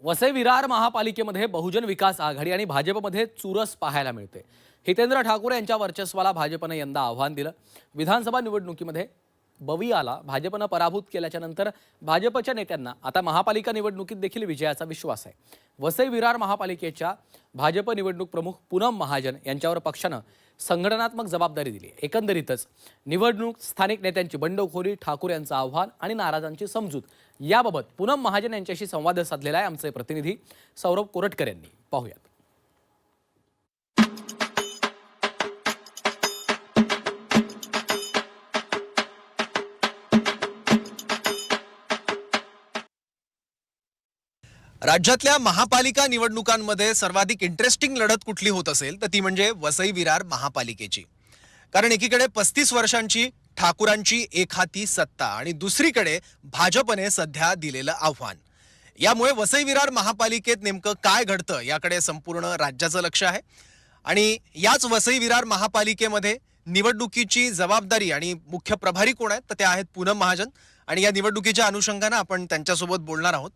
वसई विरार महापालिकेमध्ये बहुजन विकास आघाडी आणि भाजपमध्ये चुरस पाहायला मिळते। हितेंद्र ठाकूर यांच्या वर्चस्वाला भाजपने यंदा आव्हान दिलं। विधानसभा निवडणुकीमध्ये बवियाला भाजपने पराभूत केल्याच्या नंतर भाजपच्या नेत्यांना आता महापालिका निवडणुकीत देखील विजयाचा विश्वास आहे। वसई विरार महापालिकेच्या भाजप निवडणूक प्रमुख पूनम महाजन यांच्यावर पक्षाने संघटनात्मक जबाबदारी दिली। एकंदरीतच निवडणूक, स्थानिक नेत्यांची बंडखोरी, ठाकूर यांचं आव्हान आणि नाराजांची समजूत याबाबत पूनम महाजन यांच्याशी संवाद साधलेला आहे आमचे प्रतिनिधी सौरभ कोरटकर यांनी। पाहूयात। राज्यातल्या महापालिका निवडणुकांमध्ये सर्वाधिक इंटरेस्टिंग लढत कुठली होत असेल तर ती म्हणजे वसई विरार महापालिकेची। कारण एकीकडे 35 वर्षांची ठाकूरांची एकहाती सत्ता आणि दुसरीकडे भाजपने सध्या दिलेलं आव्हान। यामुळे वसई विरार महापालिकेत नेमकं काय घडतं याकडे संपूर्ण राज्याचं लक्ष आहे। आणि याच वसई विरार महापालिकेमध्ये निवडणुकीची जबाबदारी आणि मुख्य प्रभारी कोण आहेत तर ते आहेत पूनम महाजन। आणि या निवडणुकीच्या अनुषंगाने आपण त्यांच्यासोबत बोलणार आहोत।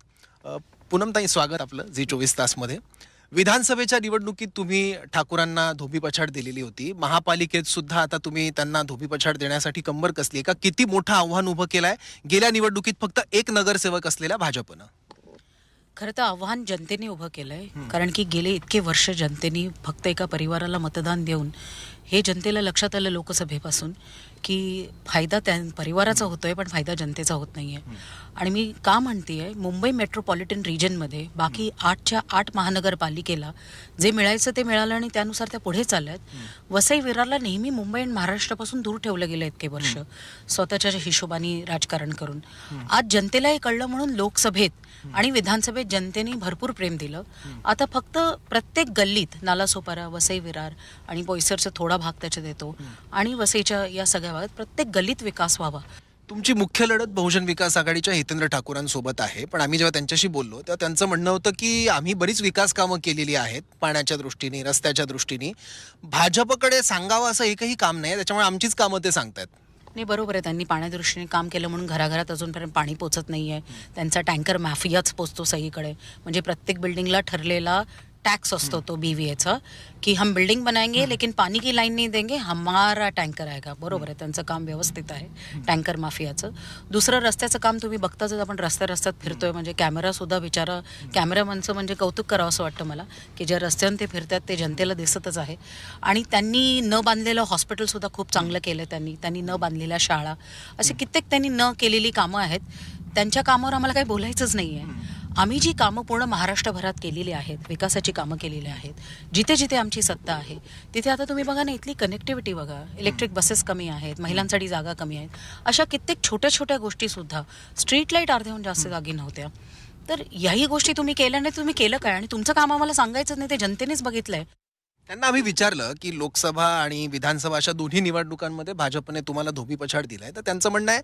पूनमताई, स्वागत आपलं झी24 तासमध्ये। विधानसभेच्या निवडणुकीत तुम्ही ठाकूरांना धोबीपछाड दिलेली होती, महापालिकेत सुद्धा आता तुम्ही त्यांना धोबीपछाड देण्यासाठी कंबर कसली का? किती मोठं आव्हान उभं केलंय गेल्या निवडणुकीत फक्त एक नगरसेवक असलेल्या भाजपनं? खरं तर आव्हान जनतेने उभं केलंय, कारण की गेले इतके वर्ष जनतेने फक्त एका परिवाराला मतदान देऊन हे जनतेला लक्षात आलं लोकसभेपासून की फायदा त्या परिवाराचा होतोय पण फायदा जनतेचा होत नाहीये। आणि मी का म्हणतेय, मुंबई मेट्रोपॉलिटन रिजनमध्ये बाकी 8च्या 8 महानगरपालिकेला जे मिळायचं ते मिळालं आणि त्यानुसार त्या पुढे चालल्यात। वसई विरारला नेहमी मुंबई आणि महाराष्ट्रापासून दूर ठेवलं गेलं इतके वर्ष स्वतःच्या हिशोबाने राजकारण करून। आज जनतेलाही कळलं म्हणून लोकसभेत आणि विधानसभेत जनतेने भरपूर प्रेम दिलं। आता फक्त प्रत्येक गल्लीत नालासोपारा, वसई विरार आणि बोईसरचा थोडा भाग त्याच्यात येतो आणि वसईच्या या सगळ्या भागात प्रत्येक गल्लीत विकास व्हावा। तुमची मुख्य लढत बहुजन विकास आघाडीच्या हितेंद्र ठाकूरांसोबत आहे, पण आम्ही जेव्हा त्यांच्याशी बोललो तेव्हा त्यांचं म्हणणं होतं की आम्ही बरीच विकास कामं केलेली आहेत, पाण्याच्या दृष्टीने, रस्त्याच्या दृष्टीने। भाजपकडे सांगावं असं एकही काम नाही, त्याच्यामुळे आमचीच कामं ते सांगतात। नाही, बरोबर आहे, त्यांनी पाण्यादृष्टीने काम केलं म्हणून घराघरात अजूनपर्यंत पाणी पोचत नाही आहे। त्यांचा टँकर माफियाच पोचतो सगळीकडे, म्हणजे प्रत्येक बिल्डिंगला ठरलेला टॅक्स असतो तो BVAचा की हम बिल्डिंग बनाएंगे लेकिन पानी की लाईन नहीं देंगे, हमारा टँकर आएगा। बरोबर आहे, त्यांचं काम व्यवस्थित आहे टँकर माफियाचं। दुसरं रस्त्याचं काम तुम्ही बघताच, आपण रस्त्यात फिरतोय म्हणजे कॅमेरासुद्धा बिचारा कॅमेरामनचं म्हणजे कौतुक करावं असं वाटतं मला की ज्या रस्त्यानं ते फिरतात ते जनतेला दिसतच आहे। आणि त्यांनी न बांधलेलं हॉस्पिटलसुद्धा खूप चांगलं केलं त्यांनी न बांधलेल्या शाळा, असे कित्येक त्यांनी न केलेली कामं आहेत। त्यांच्या कामावर आम्हाला काही बोलायचंच नाही आहे। आम्ही जी कामं पूर्ण महाराष्ट्रभरात केलेली आहेत, विकासाची कामं केलेली आहेत, जिथे जिथे आमची सत्ता आहे तिथे आता तुम्ही बघा ना, इथली कनेक्टिव्हिटी बघा, इलेक्ट्रिक बसेस कमी आहेत, महिलांसाठी जागा कमी आहेत, अशा कित्येक छोट्या छोट्या गोष्टीसुद्धा, स्ट्रीट लाईट अर्ध्याहून जास्त जागी नव्हत्या। तर याही गोष्टी तुम्ही केल्या नाही, तुम्ही केलं काय? आणि तुमचं काम आम्हाला सांगायचं नाही, ते जनतेनेच बघितलंय। त्यांना आम्ही विचारलं की लोकसभा आणि विधानसभा अशा दोन्ही निवडणुकांमध्ये भाजपने तुम्हाला धोबीपछाड दिलाय, तर त्यांचं म्हणणं आहे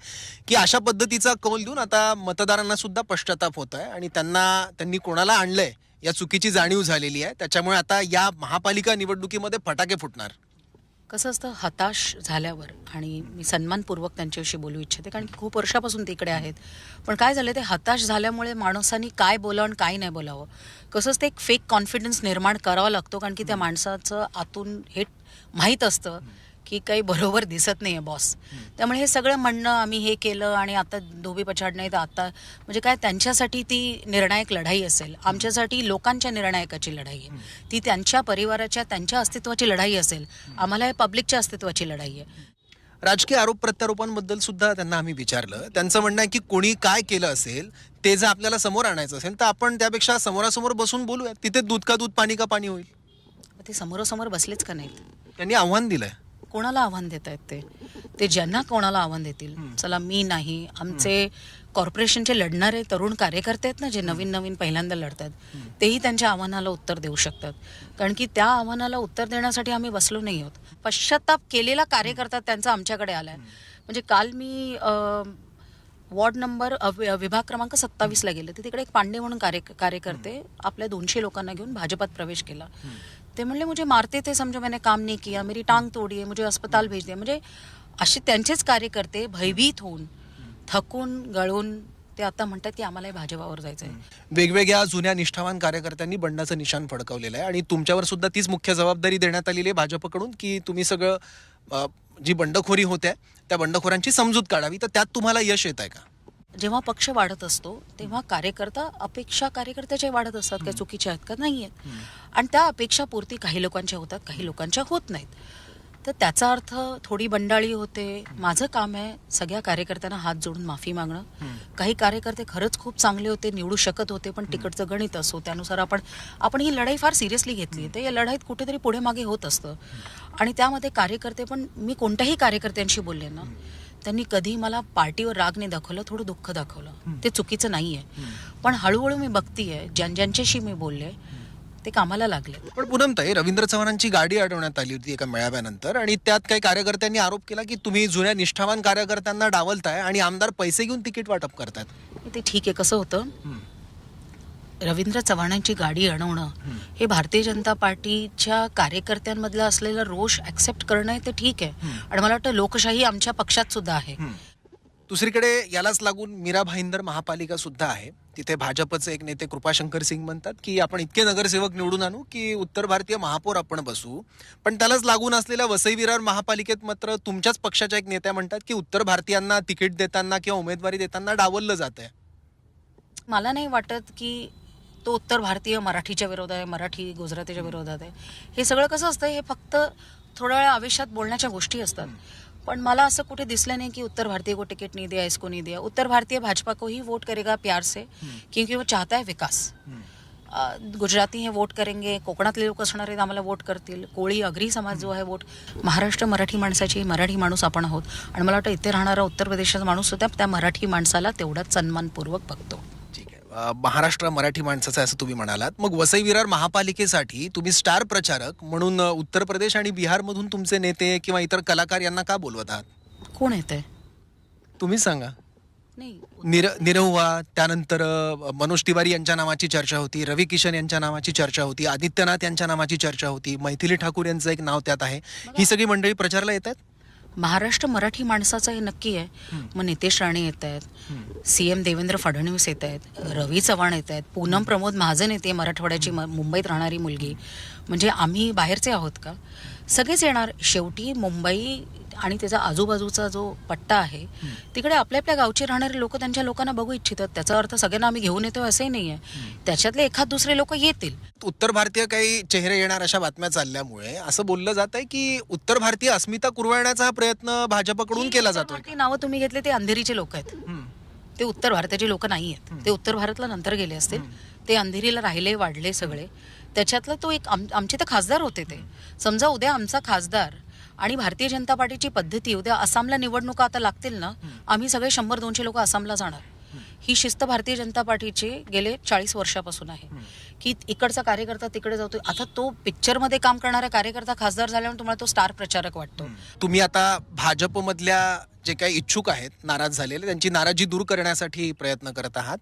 की अशा पद्धतीचा कौल देऊन आता मतदारांना सुद्धा पश्चाताप होत आहे आणि त्यांनी कोणाला आणलंय या चुकीची जाणीव झालेली आहे। त्याच्यामुळे आता या महापालिका निवडणुकीमध्ये फटाके फुटणार। कसं असतं, हताश झाल्यावर, आणि मी सन्मानपूर्वक त्यांच्याविषयी बोलू इच्छिते कारण की खूप वर्षापासून ते इकडे आहेत, पण काय झालं, ते हताश झाल्यामुळे माणसांनी काय बोलावं आणि काय नाही बोलावं, कसंच ते एक फेक कॉन्फिडन्स निर्माण करावा लागतो, कारण की त्या माणसाचं आतून हे माहीत असतं की काही बरोबर दिसत नाही आहे बॉस। त्यामुळे हे सगळं म्हणणं, आम्ही हे केलं आणि आता धोबीपछाड नाही, तर आता म्हणजे काय, त्यांच्यासाठी ती निर्णायक लढाई असेल, आमच्यासाठी लोकांच्या निर्णायकाची लढाई आहे ती, त्यांच्या परिवाराच्या, त्यांच्या अस्तित्वाची लढाई असेल, आम्हाला हे पब्लिकच्या अस्तित्वाची लढाई आहे। राजकीय आरोप प्रत्यारोपांबद्दल सुद्धा त्यांना आम्ही विचारलं। त्यांचं म्हणणं आहे की कोणी काय केलं असेल ते जर आपल्याला समोर आणायचं असेल तर आपण त्यापेक्षा समोरासमोर बसून बोलूया, तिथे दूध का दूध, पाणी का पाणी होईल। ते समोरासमोर बसलेच का नाहीत? त्यांनी आव्हान दिलंय। कोणाला आव्हान देत आहेत ते ज्यांना कोणाला आव्हान देतील? चला, मी नाही, आमचे कॉर्पोरेशनचे लढणारे तरुण कार्यकर्ते आहेत ना, जे नवीन पहिल्यांदा लढतात, तेही त्यांच्या आव्हानाला उत्तर देऊ शकतात, कारण की त्या आव्हानाला उत्तर देण्यासाठी आम्ही बसलो नाही आहोत। पश्चाताप केलेला कार्यकर्ता त्यांचा आमच्याकडे आलाय। म्हणजे काल मी वॉर्ड नंबर विभाग क्रमांक 27ला गेले, तर तिकडे एक पांडे म्हणून कार्यकर्ते आपल्या 200 लोकांना घेऊन भाजपात प्रवेश केला। ते म्हणले, मुझे मारते थे, समझो मैंने काम नहीं किया, मेरी टांग तोड़ी है, मुझे अस्पताल भेज दिया। म्हणजे असे त्यांचेच कार्यकर्ते भयभीत होऊन, थकून गळून ते आता म्हणतात की आम्हालाही भाजपावर जायचं आहे. वेगवेगळ्या जुन्या निष्ठावान कार्यकर्त्यांनी बंडाचं निशाण फडकवलेलं आहे आणि तुमच्यावर सुद्धा तीच मुख्य जबाबदारी देण्यात आलेली आहे भाजपकडून की तुम्ही सगळं जी बंडखोरी होत्या त्या बंडखोरांची समजूत काढावी. तर त्यात तुम्हाला यश येत आहे का? जेव्हा पक्ष वाढत असतो तेव्हा अपेक्षा कार्यकर्त्याच्या वाढत असतात. काही चुकीच्या आहेत का? नाही आहेत. आणि त्या अपेक्षा पूर्ती काही लोकांच्या होतात, काही लोकांच्या होत नाहीत. तर त्याचा अर्थ थोडी बंडाळी होते. माझं काम आहे सगळ्या कार्यकर्त्यांना हात जोडून माफी मागणं. काही कार्यकर्ते खरंच खूप चांगले होते, निवडू शकत होते, पण तिकडचं गणित असो त्यानुसार आपण ही लढाई फार सिरियसली घेतली. तर या लढाईत कुठेतरी पुढे मागे होत असतं. आणि त्यामध्ये कार्यकर्ते पण, मी कोणत्याही कार्यकर्त्यांशी बोलले ना, त्यांनी कधी मला पार्टीवर राग नाही दाखवलं, थोडं दुःख दाखवलं. ते चुकीचं नाही आहे. पण हळूहळू मी बघतीये ज्यांच्याशी मी बोलले ते कामाला लागले. पण पूनमताई, रवींद्र चव्हाणांची गाडी अडवण्यात आली होती एका मेळाव्यानंतर आणि त्यात काही कार्यकर्त्यांनी आरोप केला की तुम्ही जुन्या निष्ठावान कार्यकर्त्यांना डावलताय आणि आमदार पैसे घेऊन तिकीट वाटप करतात. ते ठीक आहे. कसं होतं, रवींद्र चव्हाणांची गाडी अडवणं हे भारतीय जनता पार्टीच्या कार्यकर्त्यांमधला असलेला रोष ऍक्सेप्ट करणं ते ठीक आहे. आणि मला वाटतं लोकशाही आमच्या पक्षात सुद्धा आहे. दुसरीकडे यालाच लागून मीरा भाईंदर महापालिका सुद्धा आहे. तिथे भाजपचे एक नेते कृपाशंकर सिंग म्हणतात की आपण इतके नगरसेवक निवडून आणू की उत्तर भारतीय महापौर आपण बसू. पण त्यालाच लागून असलेल्या वसई विरार महापालिकेत मात्र तुमच्याच पक्षाच्या एक नेत्या म्हणतात की उत्तर भारतीयांना तिकीट देताना किंवा उमेदवारी देताना डावललं जात आहे. मला नाही वाटत की तो उत्तर भारतीय मराठीच्या विरोधात आहे, मराठी गुजरातीच्या विरोधात आहे. हे सगळं कसं असतं, हे फक्त थोड्या वेळा आवेशात बोलण्याच्या गोष्टी असतात. पण मला असं कुठे दिसलं नहीं कि उत्तर भारतीय को टिकट नहीं दिया, इसको नहीं दिया. उत्तर भारतीय भाजपा को ही वोट करेगा प्यार से, क्योंकि वो चाहता है विकास. गुजराती हे वोट करेंगे, कोकणातले लोक असणार आहेत आम्हाला वोट करतील, कोळी अग्री समाज जो आहे वोट. महाराष्ट्र मराठी माणसाची, मराठी माणूस आपण आहोत. आणि मला वाटतं इथे राहणारा उत्तर प्रदेशाचा माणूस सुद्धा त्या मराठी माणसाला तेवढाच सन्मानपूर्वक बघतो. महाराष्ट्र मराठी माणसाचं असं तुम्ही म्हणालात. मग वसई विरार महापालिकेसाठी तुम्ही स्टार प्रचारक म्हणून उत्तर प्रदेश आणि बिहारमधून तुमचे नेते किंवा इतर कलाकार यांना का बोलवत आहात? कोण येते तुम्ही सांगा. नाही, निरहुआ, त्यानंतर मनोज तिवारी यांच्या नावाची चर्चा होती, रवी किशन यांच्या नावाची चर्चा होती, आदित्यनाथ यांच्या नावाची चर्चा होती, मैथिली ठाकूर यांचं एक नाव त्यात आहे. ही सगळी मंडळी प्रचारला येत आहेत. महाराष्ट्र मराठी माणसाचं हे नक्की आहे. मग नितेश राणे येत आहेत, CM देवेंद्र फडणवीस येत आहेत, रवी चव्हाण येत आहेत, पूनम प्रमोद महाजन येते, मराठवाड्याची मुंबईत राहणारी मुलगी. म्हणजे आम्ही बाहेरचे आहोत का? सगळेच येणार. शेवटी मुंबई आणि त्याचा आजूबाजूचा जो पट्टा आहे तिकडे आपल्या आपल्या गावचे राहणारे लोक त्यांच्या लोकांना बघू इच्छितात. त्याचा अर्थ सगळ्यांना आम्ही घेऊन येतो असंही नाही आहे. त्याच्यातले एखाद दुसरे लोक येतील. उत्तर भारतीय काही चेहरे येणार अशा बातम्या चालल्यामुळे असं बोललं जात आहे की उत्तर भारतीय अस्मिता कुरवाळण्याचा हा प्रयत्न भाजपकडून केला जातो. नावं तुम्ही घेतले ते अंधेरीचे लोक आहेत. ते उत्तर भारताचे लोक नाही आहेत. ते उत्तर भारतला नंतर गेले असतील. ते अंधेरीला राहिले, वाढले सगळे. त्याच्यातला तो एक आमचे तर खासदार होते. ते समजा उद्या आमचा खासदार आणि भारतीय जनता पार्टीची पद्धती, उद्या आसामला निवडणुका आता लागतील ना, आम्ही सगळे 100-200 लोक आसामला जाणार. ही शिस्त भारतीय जनता पार्टीची गेले 40 वर्षापासून आहे की इकडचा कार्यकर्ता तिकडे जातो. आता तो पिक्चरमध्ये काम करणारा कार्यकर्ता खासदार झाल्यामुळे तुम्हाला तो स्टार प्रचारक वाटतो. तुम्ही आता भाजपमधल्या जे काही इच्छुक आहेत, नाराज झालेले, त्यांची नाराजी दूर करण्यासाठी प्रयत्न करत आहात.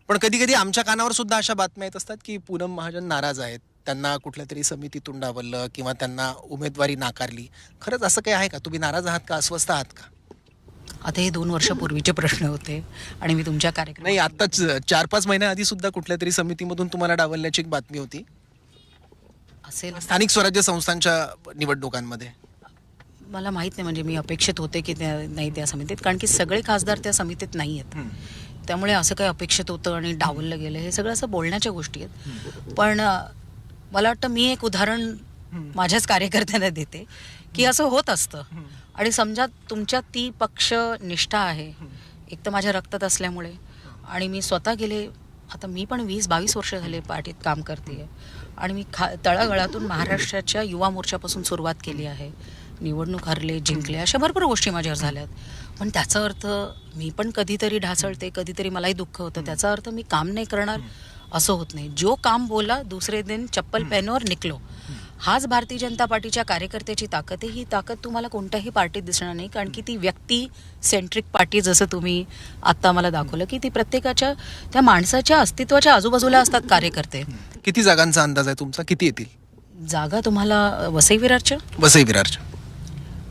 पण कधी कधी आमच्या कानावर सुद्धा अशा बातम्या येत असतात की पूनम महाजन नाराज आहेत, त्यांना कुठल्या तरी समितीतून डावललं किंवा त्यांना उमेदवारी नाकारली. खरंच असं काही आहे का? तुम्ही नाराज आहात का, अस्वस्थ आहात का? आता हे 2 वर्षापूर्वीचे प्रश्न होते आणि मी तुमच्या कार्यक्रम नाही, आताच 4-5 महिन्याआधी सुद्धा कुठल्या तरी समितीमधून तुम्हाला डावलण्याची एक बातमी होती असेल. स्थानिक स्वराज्य संस्थांच्या निवडणुकांमध्ये. मला माहित नाही, म्हणजे मी अपेक्षित होते की नाही त्या समितीत, कारण की सगळे खासदार त्या समितीत नाही आहेत. त्यामुळे असं काही अपेक्षित होतं आणि डावललं गेलं, हे सगळं असं बोलण्याच्या गोष्टी आहेत. पण मला वाटतं मी एक उदाहरण माझ्याच कार्यकर्त्यांना देते की असं होत असतं. आणि समजा तुमच्या ती पक्ष निष्ठा आहे, एक तर माझ्या रक्तात असल्यामुळे, आणि मी स्वतः गेले, आता मी पण 20-22 वर्ष झाले पार्टीत काम करते आणि मी तळागाळातून महाराष्ट्राच्या युवा मोर्चापासून सुरुवात केली आहे. निवडणूक हरले, जिंकले, अशा भरपूर गोष्टी माझ्यावर झाल्यात. पण त्याचा अर्थ मी पण कधीतरी ढासळते, कधीतरी मलाही दुःख होतं. त्याचा अर्थ मी काम नाही करणार असं होत नाही. जो काम बोला दुसरे दिन चप्पल पहनो और निकलो. हाच भारतीय जनता पार्टीच्या कार्यकर्त्याची ताकद आहे. ही ताकद तुम्हाला कोणत्याही पार्टीत दिसणार नाही, कारण की ती व्यक्ती सेंट्रिक पार्टी, जसं तुम्ही आत्ता मला दाखवलं की ती प्रत्येकाच्या त्या माणसाच्या अस्तित्वाच्या आजूबाजूला असतात कार्यकर्ते. किती जागांचा अंदाज आहे तुमचा? किती येतील जागा तुम्हाला वसई विरारच्या? वसई विरारच्या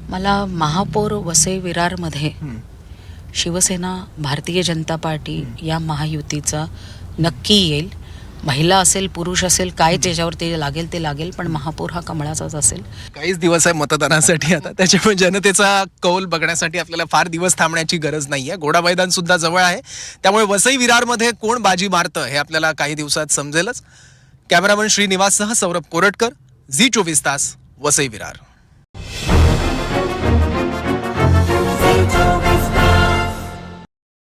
मला महापौर वसई विरारमध्ये शिवसेना भारतीय जनता पार्टी या महायुतीचा नक्की येईल. महिला असेल पुरुष असेल काय त्याच्यावर ते लागेल पण महापौर हा कमळाचाच असेल. काहीच दिवस आहे मतदानासाठी आता, त्याच्यामुळे जनतेचा कौल बघण्यासाठी आपल्याला फार दिवस थांबण्याची गरज नाहीये. घोडा मैदान सुद्धा जवळ आहे, त्यामुळे वसई विरारमध्ये कोण बाजी मारतं हे आपल्याला काही दिवसात समजेलच. कॅमेरामन श्रीनिवाससह सौरभ कोरटकर, झी 24 तास, वसई विरार.